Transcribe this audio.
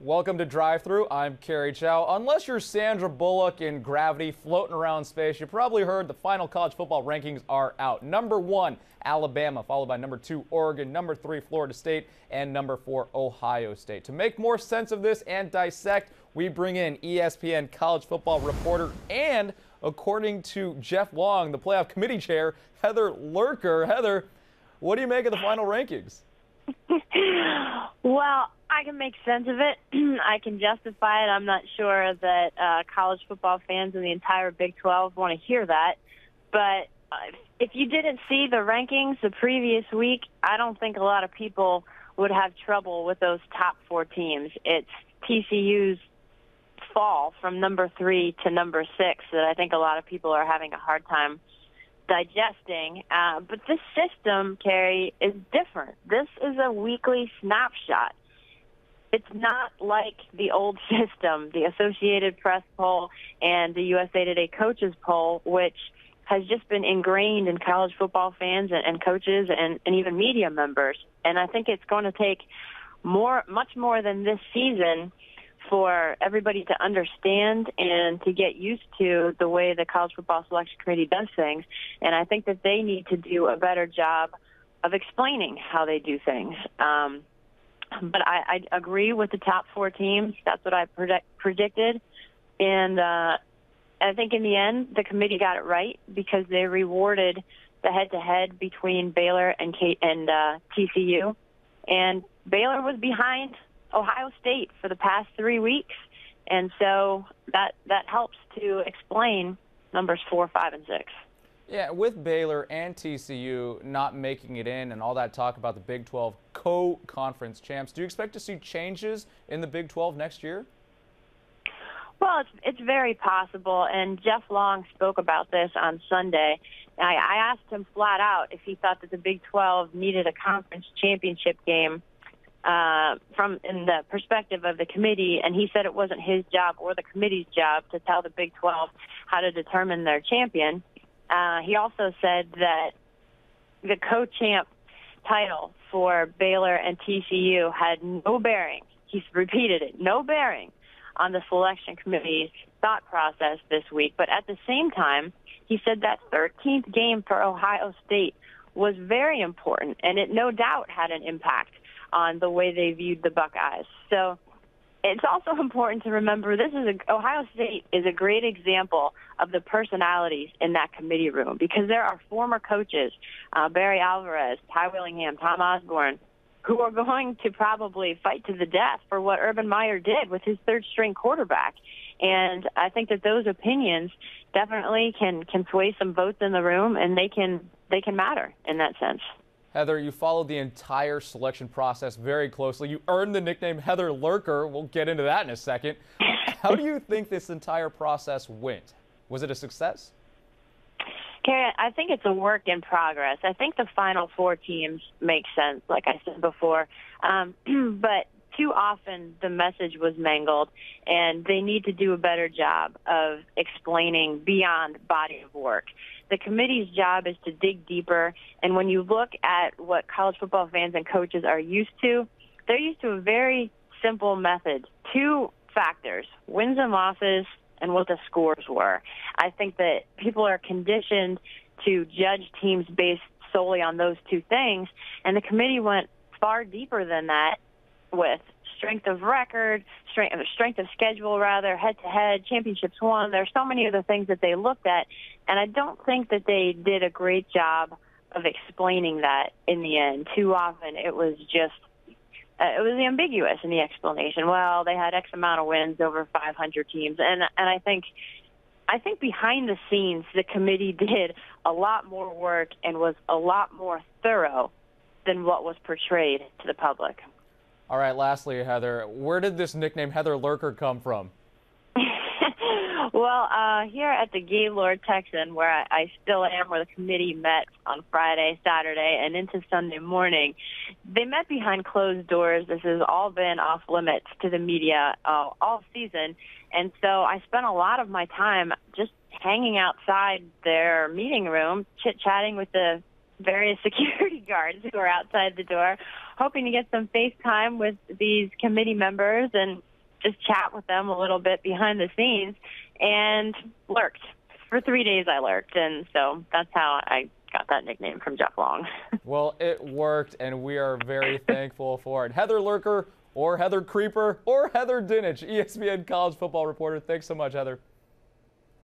Welcome to Drive Thru. I'm Kerry Chow. Unless you're Sandra Bullock in Gravity floating around space, you probably heard the final college football rankings are out. Number 1, Alabama, followed by number 2, Oregon, number 3, Florida State, and number 4, Ohio State. To make more sense of this and dissect, we bring in ESPN college football reporter and, according to Jeff Long, the playoff committee chair, Heather Lurker. Heather, what do you make of the final rankings? Well, I can make sense of it. I can justify it. I'm not sure that college football fans in the entire Big 12 want to hear that. But if you didn't see the rankings the previous week, I don't think a lot of people would have trouble with those top 4 teams. It's TCU's fall from number 3 to number 6 that I think a lot of people are having a hard time digesting. But this system, Kerry, is different. This is a weekly snapshot. It's not like the old system, the Associated Press poll and the USA Today coaches poll, which has just been ingrained in college football fans and coaches and even media members. And I think it's going to take much more than this season for everybody to understand and to get used to the way the College Football Selection Committee does things. And I think that they need to do a better job of explaining how they do things. But I agree with the top 4 teams. That's what I predicted. And I think in the end, the committee got it right because they rewarded the head-to-head between Baylor and TCU. And Baylor was behind Ohio State for the past 3 weeks. And so that helps to explain numbers 4, 5, and 6. Yeah, with Baylor and TCU not making it in and all that talk about the Big 12 co-conference champs, do you expect to see changes in the Big 12 next year? Well, it's very possible, and Jeff Long spoke about this on Sunday. I asked him flat out if he thought that the Big 12 needed a conference championship game from in the perspective of the committee, and he said it wasn't his job or the committee's job to tell the Big 12 how to determine their champion. He also said that the co-champ title for Baylor and TCU had no bearing. He's repeated it, no bearing on the selection committee's thought process this week. But at the same time, he said that 13th game for Ohio State was very important, and it no doubt had an impact on the way they viewed the Buckeyes. So it's also important to remember Ohio State is a great example of the personalities in that committee room because there are former coaches, Barry Alvarez, Ty Willingham, Tom Osborne, who are going to probably fight to the death for what Urban Meyer did with his third-string quarterback. And I think that those opinions definitely can sway some votes in the room, and they can matter in that sense. Heather, you followed the entire selection process very closely. You earned the nickname Heather Lurker. We'll get into that in a second. How do you think this entire process went? Was it a success? Kerry, I think it's a work in progress. I think the final 4 teams make sense, like I said before. But too often the message was mangled, and they need to do a better job of explaining beyond body of work. The committee's job is to dig deeper, and when you look at what college football fans and coaches are used to, they're used to a very simple method. 2 factors, wins and losses, and what the scores were. I think that people are conditioned to judge teams based solely on those 2 things, and the committee went far deeper than that with strength of record, strength of schedule, rather, head-to-head, championships won. There's so many other things that they looked at, and I don't think that they did a great job of explaining that in the end. Too often it was just it was ambiguous in the explanation. Well, they had X amount of wins over 500 teams, and I think behind the scenes the committee did a lot more work and was a lot more thorough than what was portrayed to the public. All right, lastly, Heather, where did this nickname Heather Lurker come from? Well, here at the Gaylord Texan, where I still am, where the committee met on Friday, Saturday, and into Sunday morning, they met behind closed doors. This has all been off limits to the media all season. And so I spent a lot of my time just hanging outside their meeting room, chit-chatting with the various security guards who are outside the door, hoping to get some face time with these committee members and just chat with them a little bit behind the scenes, and lurked. For 3 days I lurked, and so that's how I got that nickname from Jeff Long. Well, it worked, and we are very thankful for it. Heather Lurker, or Heather Creeper, or Heather Dinich, ESPN college football reporter. Thanks so much, Heather.